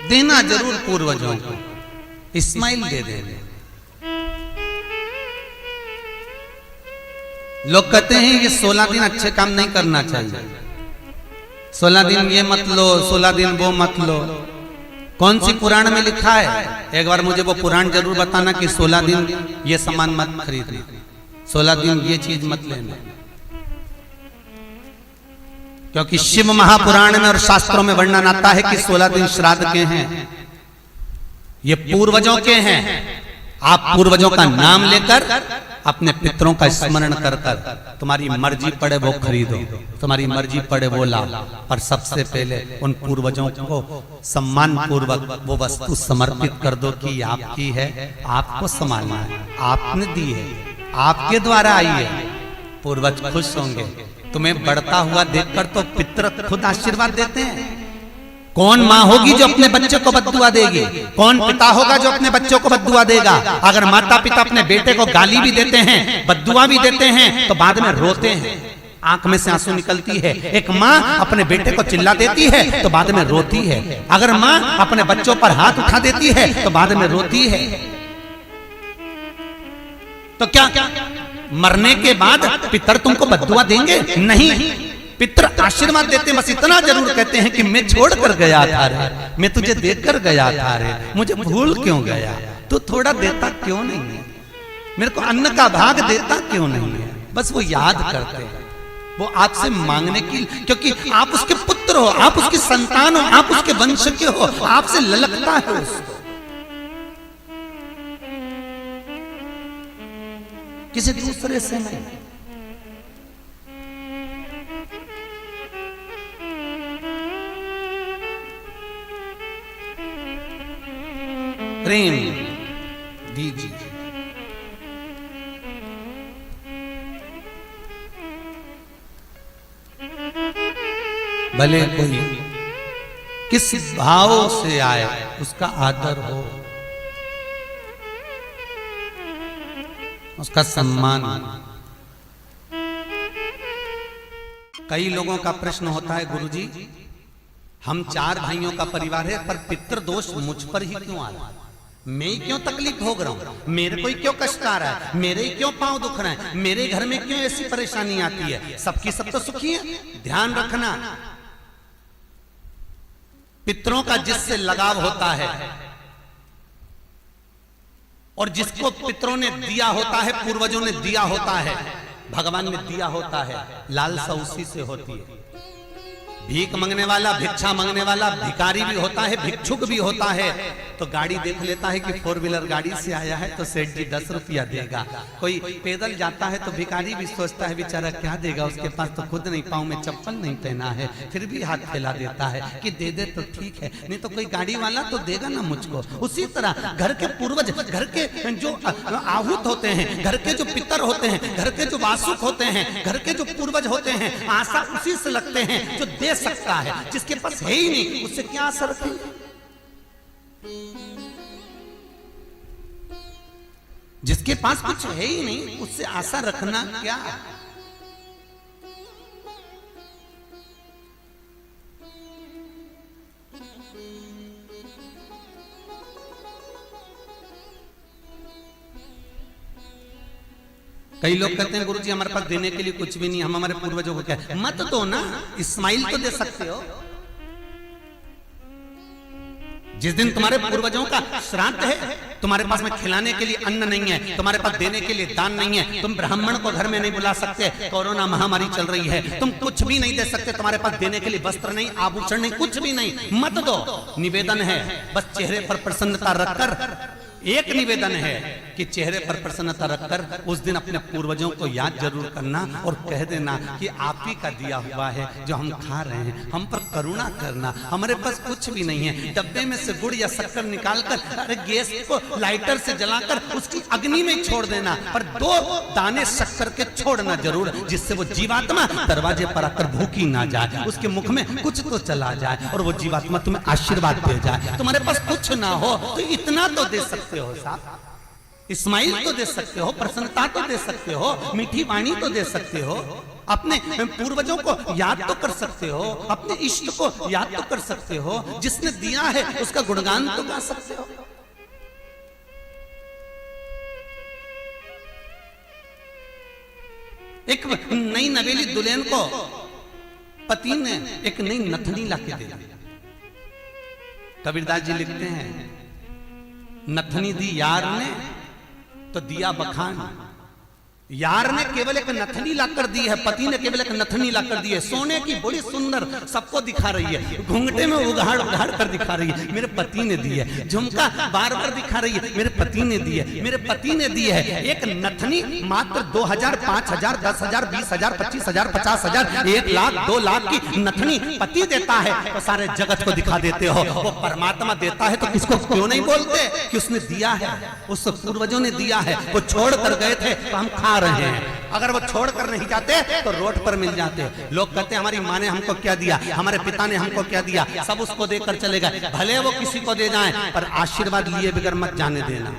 देना जरूर पूर्वजों को, इस्माइल दे देंगे। लोग कहते हैं ये 16 दिन अच्छे काम नहीं करना चाहिए, 16 दिन ये मत लो, 16 दिन वो मत लो। कौन सी पुराण में लिखा है? एक बार मुझे वो पुराण जरूर बताना कि 16 दिन ये सामान मत खरीदना, 16 दिन ये चीज मत लेना। क्योंकि शिव महापुराण में और शास्त्रों में वर्णन आता है कि 16 दिन श्राद्ध के हैं, ये पूर्वजों के हैं। आप पूर्वजों का नाम लेकर अपने पितरों का स्मरण कर कर तुम्हारी मर्जी पड़े वो खरीदो, तुम्हारी मर्जी पड़े वो लाओ, और सबसे पहले उन पूर्वजों को सम्मान पूर्वक वो वस्तु समर्पित कर दो कि आपकी है, आपको संभालना है, आपने दी है, आपके द्वारा आई है। पूर्वज खुश होंगे। तुम्हें बढ़ता हुआ देखकर तो पितर खुद आशीर्वाद देते हैं। कौन माँ होगी जो अपने बच्चे को बद्दुआ देगी? कौन पिता होगा जो अपने बच्चों को बद्दुआ देगा? अगर माता पिता अपने बेटे को गाली भी देते हैं, बद्दुआ भी देते हैं, तो बाद में रोते हैं, आंख में से आंसू निकलती है। एक माँ अपने बेटे को चिल्ला देती है तो बाद में रोती है। अगर माँ अपने बच्चों पर हाथ उठा देती है तो बाद में रोती है। तो क्या मरने के बाद पितर तुमको बद्दुआ देंगे? नहीं, पितर आशीर्वाद देते हैं। बस इतना जरूर कहते हैं कि मैं छोड़ कर गया था रे, मैं तुझे देकर गया था रे, मुझे भूल क्यों गया? तू थोड़ा देता क्यों नहीं है? मेरे को अन्न का भाग देता क्यों नहीं है? बस वो याद करते हैं, वो आपसे मांगने की, क्योंकि आप उसके पुत्र हो, आप उसकी संतान हो, आप उसके वंश के हो, आपसे ललकता है उसको, किसी दूसरे से नहीं। प्रेम दीजिए। भले कोई किस भाव से आए उसका आदर हो, उसका सम्मान। कई लोगों का प्रश्न होता है, गुरुजी हम 4 भाइयों का परिवार है, पर पितृ दोष मुझ पर ही क्यों आ रहा है? मैं ही क्यों तकलीफ भोग रहा हूं? मेरे को ही क्यों कष्ट आ रहा है? मेरे ही क्यों पांव दुख रहे हैं? मेरे घर में क्यों ऐसी परेशानी आती है? सबकी सब तो सुखी है। ध्यान रखना, पितरों का जिससे लगाव होता है और जिसको पितरों ने दिया होता है, पूर्वजों ने दिया होता है, भगवान ने दिया होता है, लालसा उसी से होती है। भीख मांगने वाला, भिक्षा मांगने वाला भिखारी भी होता है, भिक्षुक भी होता है। तो गाड़ी देख लेता है कि 4 व्हीलर गाड़ी से आया है तो सेठ जी 10 रुपया देगा। कोई पैदल जाता है तो भिखारी भी सोचता है बेचारा क्या देगा, उसके पास तो खुद नहीं, पाँव में चप्पल नहीं पहना है, फिर भी हाथ फैला देता है कि दे दे तो ठीक है, नहीं तो कोई गाड़ी वाला तो देगा ना मुझको। उसी तरह घर के पूर्वज, घर के जो आहूत होते हैं, घर के जो पितर होते हैं, घर के जो वासुक होते हैं, घर के जो पूर्वज होते हैं, आशा उसी से लगते हैं जो दे सकता है। जिसके पास है ही नहीं उससे क्या आशा रखेंगे? जिसके पास कुछ है ही नहीं उससे आशा रखना क्या? कई लोग कहते हैं गुरुजी हमारे पास देने के लिए कुछ भी नहीं, हम हमारे पूर्वजों को क्या? मत दो ना, इस्माइल तो दे सकते हो। जिस दिन तुम्हारे पूर्वजों का श्राद्ध है, तुम्हारे पास में खिलाने के लिए अन्न नहीं है, तुम्हारे पास देने के लिए दान नहीं है, तुम ब्राह्मण को घर में नहीं बुला सकते, कोरोना महामारी चल रही है, तुम कुछ भी नहीं दे सकते, तुम्हारे पास देने के लिए वस्त्र नहीं, आभूषण नहीं, कुछ भी नहीं, मत दो। निवेदन है बस चेहरे पर प्रसन्नता रखकर, एक निवेदन है कि चेहरे पर प्रसन्नता रखकर उस दिन अपने पूर्वजों को याद जरूर करना और कह देना कि आप ही का दिया हुआ है जो हम खा रहे हैं, हम पर करुणा करना। हमारे पास कुछ भी नहीं है, डब्बे में से गुड़ या शक्कर निकालकर अरे गैस को लाइटर से जलाकर उसकी अग्नि में छोड़ देना, पर 2 दाने शक्कर के छोड़ना जरूर, जिससे वो जीवात्मा दरवाजे पर आकर भूखी ना जाए, उसके मुख में कुछ तो चला जाए और वो जीवात्मा तुम्हें आशीर्वाद दे जाए। तुम्हारे पास कुछ ना हो तो इतना तो दे सकते हो साहब। स्माइल तो दे सकते हो, प्रसन्नता तो दे सकते हो, मीठी वाणी तो दे सकते हो, अपने पूर्वजों को याद तो कर सकते हो, अपने इष्ट को याद तो कर सकते हो, जिसने दिया है उसका गुणगान तो गा सकते हो। एक नई नवेली दुल्हन को पति ने एक नई नथनी लाके दे दी। कबीरदास जी लिखते हैं, नथनी दी यार ने तो दिया बखान। यार ने केवल एक नथनी लाकर दी है, पति ने केवल एक नथनी लाकर दी है, सोने की बड़ी सुंदर, सबको दिखा रही है, घूंघटे में उघाड़ उघाड़ कर दिखा रही है, मेरे पति ने दी है। झुमका बार बार दिखा रही है, मेरे पति ने दी है, मेरे पति ने दी है। एक नथनी मात्र 2000, 5000, 10,000, 20,000, 25,000, 50,000, 1 लाख, 2 लाख की नथनी पति देता है तो सारे जगत को दिखा देते हो। वो परमात्मा देता है तो किसको क्यों नहीं बोलते कि उसने दिया है, उस पूर्वजों ने दिया है। वो छोड़ कर गए थे तो हम खा रहे हैं, अगर वो छोड़कर नहीं जाते तो रोड पर मिल जाते। लोग कहते हैं हमारी माँ ने हमको क्या दिया, हमारे पिता ने हमको क्या दिया, सब उसको देकर चले गए। भले वो किसी को दे जाएं पर आशीर्वाद लिए बगैर मत जाने देना।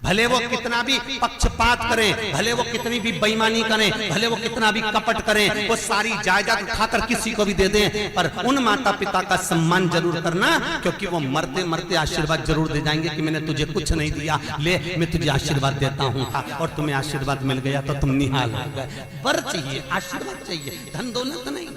भले वो कितना भी पक्षपात करें, भले वो कितनी भी बेईमानी करें, भले वो कितना भी कपट करें, वो सारी जायदाद उठाकर किसी को भी दे दें, पर उन माता पिता का सम्मान जरूर करना, क्योंकि वो मरते मरते आशीर्वाद जरूर दे जाएंगे कि मैंने तुझे कुछ नहीं दिया, ले मैं तुझे आशीर्वाद देता हूँ, और तुम्हें आशीर्वाद मिल गया तो तुम निहाल हो गए। वर चाहिए, आशीर्वाद चाहिए, धन दौलत नहीं।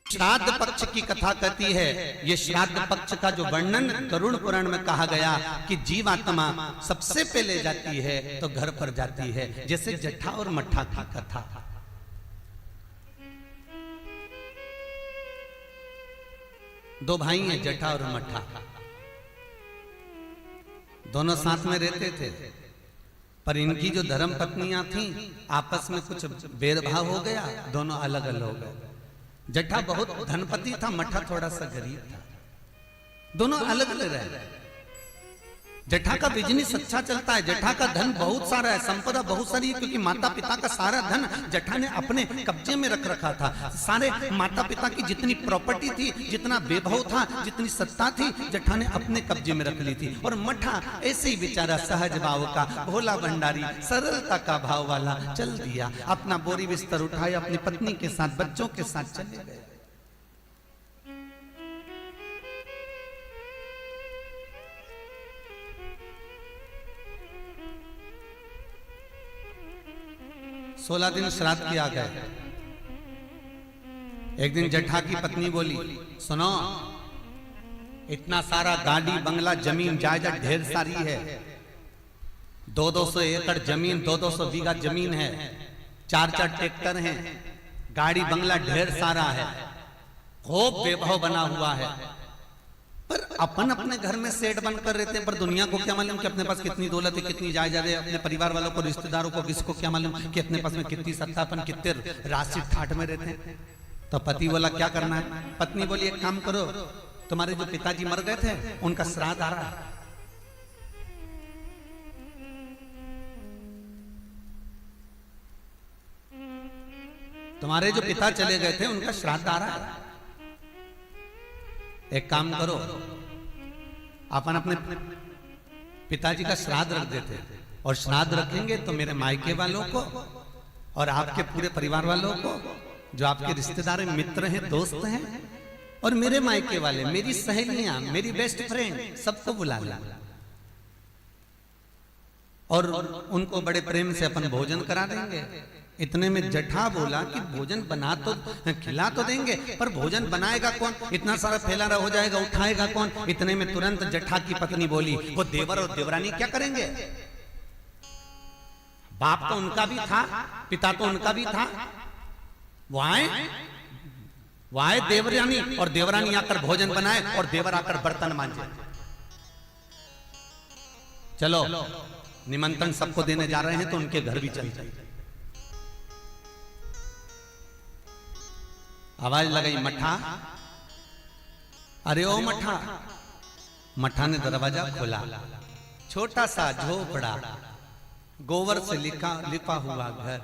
श्राद्ध पक्ष की कथा कहती है, ये श्राद्ध पक्ष का जो वर्णन गरुड़ पुराण में कहा गया कि जीवात्मा सबसे पहले जाती है तो घर पर जाती है, जैसे जट्ठा और मट्ठा की कथा। दो भाई हैं, जट्ठा और मट्ठा, दोनों साथ में रहते थे, पर इनकी जो धर्म पत्नियां थीं आपस में कुछ भेदभाव हो गया, दोनों अलग अलग हो गए। जट्ठा बहुत धनपति था, मट्ठा थोड़ा सा गरीब था, दोनों अलग अलग रहे। जट्ठा का बिजनेस अच्छा चलता है, जट्ठा का धन बहुत सारा है, संपदा बहुत सारी है, क्योंकि माता पिता का सारा धन जट्ठा ने अपने कब्जे में रख रखा था। सारे माता पिता की जितनी प्रॉपर्टी थी, जितना वैभव था, जितनी सत्ता थी, जट्ठा ने अपने कब्जे में रख ली थी। और मट्ठा ऐसे ही बेचारा सहज भाव का, भोला भंडारी, सरलता का भाव वाला चल दिया, अपना बोरी बिस्तर उठाया, अपनी पत्नी के साथ, बच्चों के साथ चले गए। सोलह दिन श्राद्ध किया गया। एक दिन जट्ठा की पत्नी बोली, सुनो, इतना सारा गाड़ी बंगला जमीन जायदाद ढेर सारी है, 200 एकड़ जमीन, 200 बीघा जमीन है, 4 ट्रैक्टर हैं, गाड़ी बंगला ढेर सारा है, खूब वैभव बना हुआ है, पर अपन अपने घर में सेठ बनकर रहते हैं, पर दुनिया को क्या मालूम कि अपने पास कितनी दौलत है, कितनी जायदाद है, अपने परिवार वालों को, रिश्तेदारों को, किसको क्या मालूम कि अपने पास में कितनी सत्ता, अपन कितने राशि ठाठ में रहते हैं। तो पति बोला क्या करना है, पत्नी बोली एक काम करो, तुम्हारे जो पिताजी मर गए थे उनका श्राद्ध आ रहा है, तुम्हारे जो पिता चले गए थे उनका श्राद्ध आ रहा है, एक काम करो, अपन अपने पिताजी का श्राद्ध रख देते, और श्राद्ध रखेंगे तो मेरे मायके वालों को और आपके पूरे परिवार वालों को, जो आपके रिश्तेदार हैं, मित्र हैं, दोस्त हैं, और मेरे मायके वाले, मेरी सहेलियां, मेरी बेस्ट फ्रेंड, सबको बुला लें, और उनको बड़े प्रेम से अपन भोजन करा देंगे। इतने में जट्ठा बोला कि भोजन बना तो खिला तो देंगे, पर भोजन बनाएगा कौन, इतना सारा फैला हो जाएगा, उठाएगा कौन। इतने में तुरंत जट्ठा की पत्नी बोली, वो देवर और देवरानी क्या करेंगे, बाप तो उनका भी था, पिता तो उनका भी था, वो आए देवरानी, और देवरानी आकर भोजन बनाए और देवर आकर बर्तन मांजे। चलो निमंत्रण सबको देने जा रहे हैं तो उनके घर भी चल जाए। आवाज लगाई, मट्ठा, अरे ओ मट्ठा। मट्ठा ने दरवाजा खोला, छोटा सा झोपड़ा, गोबर से लिपा हुआ घर।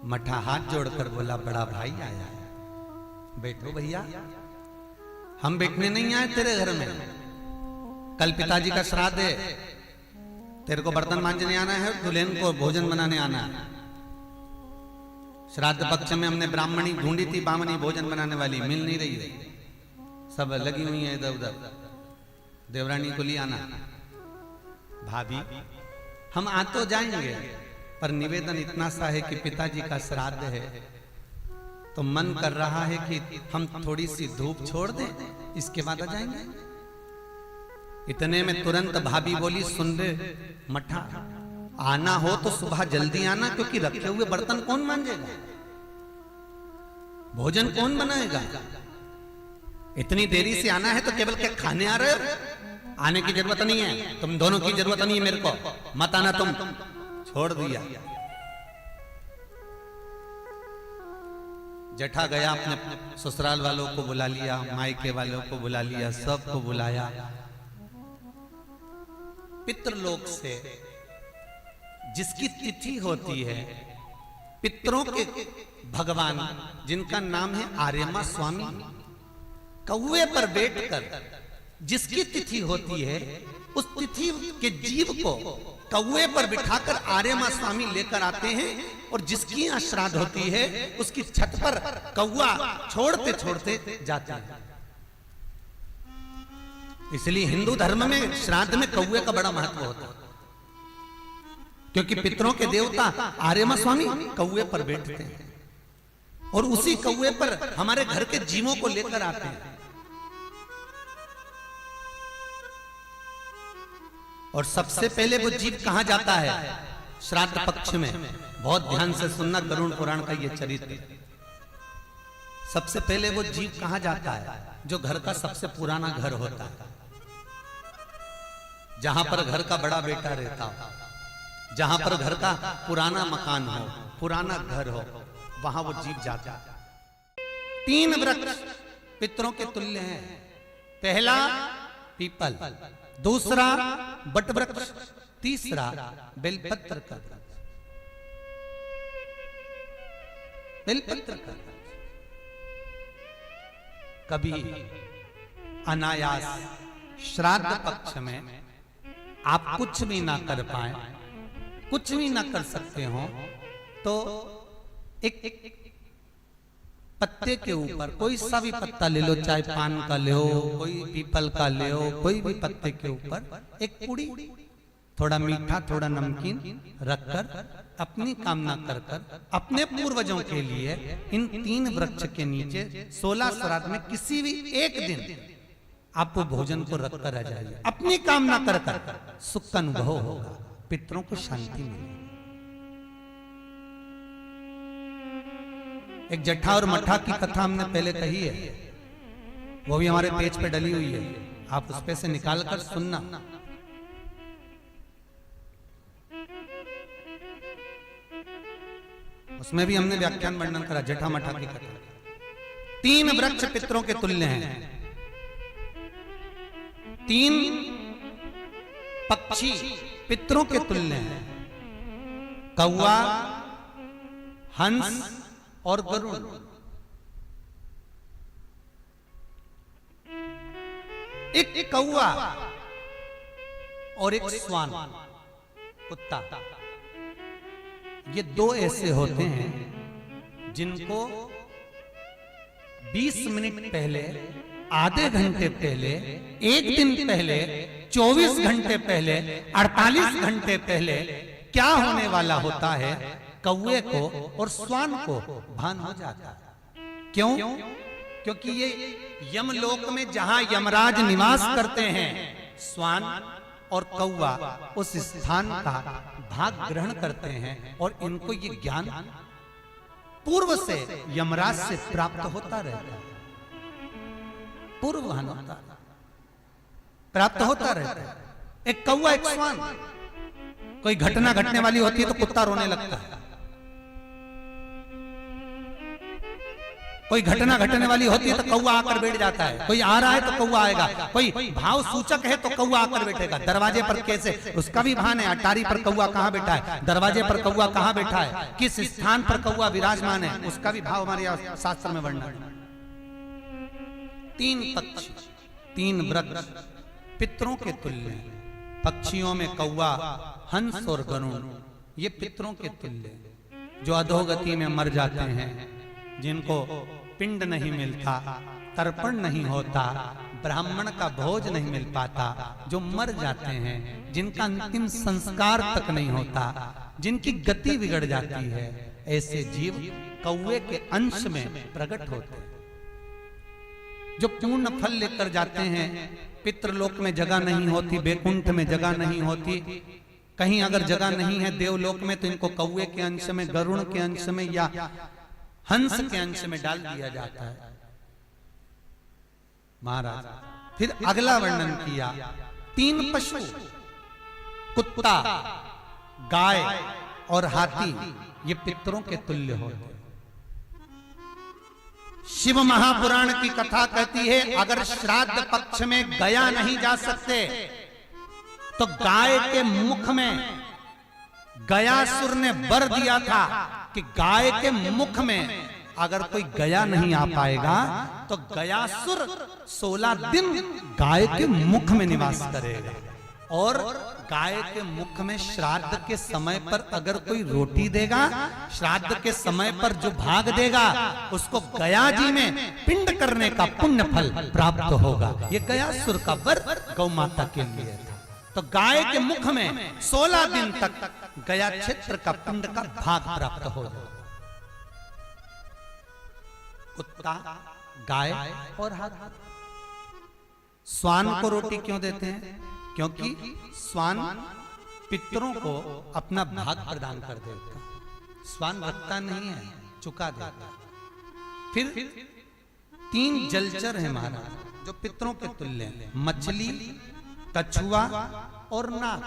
मट्ठा हाथ जोड़कर बोला, बड़ा भाई आया है, बैठो भैया, हम बैठने नहीं आए तेरे घर में, कल पिताजी का श्राद्ध है, तेरे को बर्तन मांजने आना है, दुल्हन को भोजन बनाने आना है। श्राद्ध पक्ष में हमने ब्राह्मणी ढूंढी थी, बामनी भोजन बनाने वाली मिल नहीं रही है, सब लगी हुई है इधर उधर। देवरानी को ले आना। भाभी हम आ तो जाएंगे, पर निवेदन इतना सा है कि पिताजी का श्राद्ध है, तो मन कर रहा है कि हम थोड़ी सी धूप छोड़ दें, इसके बाद आ जाएंगे। इतने में तुरंत भाभी बोली, सुन रे मठा, आना हो तो सुबह जल्दी आना, क्योंकि रखे हुए बर्तन कौन मांजेगा, भोजन कौन बनाएगा। इतनी देरी से आना है तो केवल क्या खाने आ रहे हो? आने की जरूरत नहीं है, तुम दोनों की जरूरत नहीं है मेरे को, मत आना तुम। छोड़ दिया। जेठा गया, अपने ससुराल वालों को बुला लिया, मायके वालों को बुला लिया, सबको बुलाया। पितृलोक से जिसकी तिथि होती है, पितरों के भगवान जिनका नाम है आर्यमा स्वामी, कौवे पर बैठकर जिसकी तिथि होती है, उस तिथि के जीव को कौवे पर बिठाकर आर्यमा स्वामी लेकर आते हैं, और जिसकी यहाँ श्राद्ध होती है उसकी छत पर कौवा छोड़ते छोड़ते जाते हैं। इसलिए हिंदू धर्म में श्राद्ध में कौवे का बड़ा महत्व होता है, क्योंकि पितरों के देवता आर्यमा स्वामी कौवे पर बैठते हैं, और उसी कौवे पर हमारे घर के जीवों को लेकर आते हैं। और सबसे पहले वो जीव कहां जाता है श्राद्ध पक्ष में? बहुत ध्यान से सुनना गरुड़ पुराण का ये चरित्र। सबसे पहले वो जीव कहां जाता है? जो घर का सबसे पुराना घर होता है, जहां पर घर का बड़ा बेटा रहता हो, जहां पर घर का पुराना मकान हो, पुराना घर हो, वहां वो जीव जाता है। 3 वृक्ष पितरों के तुल्य हैं। पहला पीपल, दूसरा बट वृक्ष, तीसरा बेलपत्र का वृक्ष। बेलपत्र का वृक्ष कभी अनायास श्राद्ध पक्ष में आप कुछ भी ना कर पाए, कुछ भी ना कर सकते हो, तो एक पत्ते के ऊपर कोई सा भी पत्ता ले लो, चाहे पान का ले हो, कोई पीपल का ले हो, कोई भी पत्ते के ऊपर एक पुड़ी, थोड़ा मीठा थोड़ा नमकीन रखकर अपनी कामना कर कर अपने पूर्वजों के लिए इन 3 वृक्ष के नीचे 16 श्राद्ध में किसी भी एक दिन आप वो भोजन को रखकर आ जाइए। अपनी कामना कर कर सुख का अनुभव होगा, पितरों को शांति मिलेगी। एक जट्ठा और मट्ठा की कथा हमने पहले कही है, वो भी हमारे पेज पे डली हुई है, आप उस पे से निकाल कर सुनना। उसमें भी हमने व्याख्यान वर्णन करा जट्ठा मट्ठा की कथा। 3 वृक्ष पितरों के तुल्य हैं, 3 पक्षी पितरों के तुल्य हैं, कौवा, हंस और गरुड़। एक कौवा और एक स्वान, कुत्ता, ये 2 ऐसे होते हैं जिनको 20 मिनट पहले, आधे घंटे पहले, 1 दिन पहले, 24 घंटे पहले, 48 घंटे पहले क्या होने वाला होता है, कौवे को और स्वान को भान हो जाता है। क्यों? क्योंकि ये यमलोक में जहां यमराज निवास करते हैं, स्वान और कौवा उस स्थान का भाग ग्रहण करते हैं, और इनको ये ज्ञान पूर्व से यमराज से प्राप्त होता रहता है, पूर्ववहन होता है, प्राप्त होता रहता है। एक कौवा एक स्वान, कोई घटना घटने वाली होती है तो कुत्ता रोने लगता है, कोई घटना घटने वाली होती है तो कौवा आकर बैठ जाता है, कोई आ रहा है तो कौवा आएगा, कोई भाव सूचक है तो कौवा आकर बैठेगा। दरवाजे पर कैसे, उसका भी भान है, अटारी पर कौवा कहां बैठा है, दरवाजे पर कौवा कहां बैठा है, किस स्थान पर कौवा विराजमान है, उसका भी भाव हमारे शास्त्र में वर्णन है। 3 पक्षी, 3 वृक्ष पितरों के तुल्य हैं। पक्षियों में कौवा हंस और गरुण ये पितरों के तुल्य, जो अधोगति में मर जाते हैं, जिनको पिंड नहीं मिलता, तर्पण नहीं होता, ब्राह्मण का भोज नहीं मिल पाता, जो मर जाते हैं, जिनका अंतिम संस्कार तक नहीं होता, जिनकी गति बिगड़ जाती है, ऐसे जीव कौवे के अंश में प्रकट होते हैं, जो पूर्ण फल लेकर जाते हैं। पितृलोक में जगह नहीं होती, बैकुंठ में जगह नहीं होती, कहीं अगर जगह नहीं है देवलोक में, तो इनको कौवे के अंश में, गरुण के अंश में या हंस के अंश में डाल दिया जाता है। महाराज फिर अगला वर्णन किया, 3 पशु, कुत्ता, गाय और हाथी, ये पितरों के तुल्य होते। शिव महापुराण की कथा कहती है, अगर श्राद्ध पक्ष में गया नहीं जा सकते, तो गाय के मुख में गयासुर ने वर दिया था कि गाय के मुख में अगर कोई गया नहीं आ पाएगा, तो गयासुर 16 दिन गाय के मुख में निवास करेगा। और गाय के मुख में श्राद्ध के समय पर अगर कोई रोटी देगा, श्राद्ध के समय पर जो भाग देगा, उसको गया जी में पिंड करने का पुण्य फल प्राप्त होगा। ये गयासुर का वर गौ माता के लिए था। तो गाय के मुख में 16 दिन तक गया क्षेत्र का पिंड का भाग प्राप्त होगा। कुत्ता, गाय और हाथी। स्वान को रोटी क्यों देते हैं? क्योंकि स्वान पितरों को अपना भाग प्रदान कर देता। स्वान रखता नहीं है, चुका देता। फिर 3 जलचर है महाराज, जो पितरों के तुल्य हैं, मछली, कछुआ और नाग।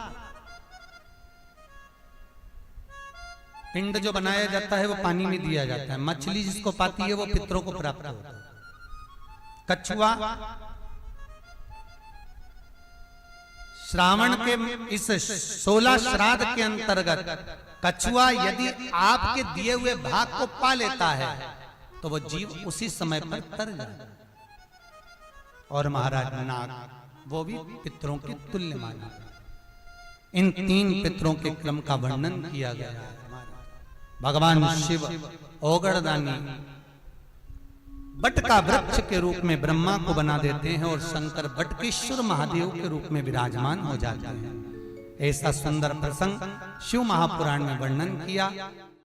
पिंड जो बनाया जाता है वो पानी में दिया जाता है। मछली जिसको पाती है वो पितरों को प्राप्त होता है। कछुआ श्रावण के इस 16 श्राद्ध के अंतर्गत कछुआ यदि आपके दिए हुए भाग को पा लेता है, तो वो जीव उसी समय पर तर जाए। और महाराज नाग, वो भी पितरों के तुल्य माना। इन 3 पितरों के क्रम का वर्णन किया गया है। भगवान शिव ओगड़दानी बट का वृक्ष के रूप में ब्रह्मा को बना देते हैं, और शंकर बटकेश्वर महादेव के रूप में विराजमान हो जाते हैं। ऐसा सुंदर प्रसंग शिव महापुराण में वर्णन किया।